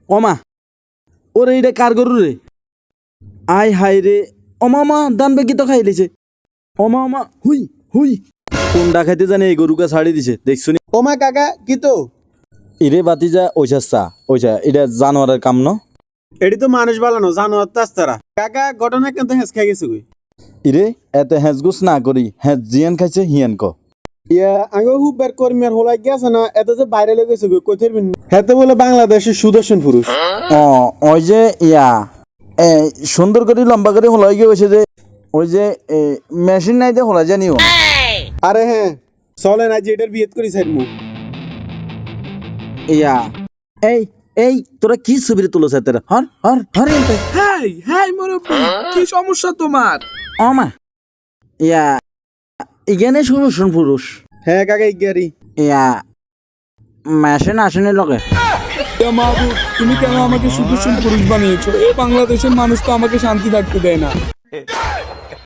অমা ওরে এটা কার গরু রে আয় হাই রে অমা মা দান বেগি তো খাই দিছে অমা অমা হুই হুই কোনটা খাইতে জানে এই গরুকে ছাড়ি দিছে দেখছো নি ওমা কাকা কি তো ইরে বাতিজা ওইসা এটা জানোয়ারের কাম ন এটি তো মানুষ বানানো জানোয়ার তাস্তারা কাকা ঘটনা কিন্তু হেঁচ খাই গেছে কই ইরে এত হেঁচগুস না করি হ্যাঁ জিয়ান খাইছে হিয়ান ক ইয়া আমি খুব বের কর্মী আর হলাই গেছে না এত যে বাইরে লেগে গেছে কই কই থাকবেন হেতে বলে বাংলাদেশের সুদর্শন পুরুষ ও ওই যে ইয়া সুন্দর করে লম্বা করে হলাই গিয়ে হয়েছে যে ওই যে মেশিন নাই যে হলা জানিও আরে হ্যাঁ চলেন আজ এটার বিয়ে করি সাইড ইয়া এই এই তোরা কি ছবিরে তুলো সাথে হর হর হর এনতে হাই হাই মুরব্বি কি সমস্যা তোমার অমা ইয়া ইগেনে সুদর্শন পুরুষ হ্যাঁ কাকা ইগারি ইয়া মেশিন আসেনি লগে মাহবুব তুমি কেন আমাকে সুদর্শন পুরুষ বানিয়েছো এই বাংলাদেশের মানুষ তো আমাকে শান্তি থাকতে দেয় না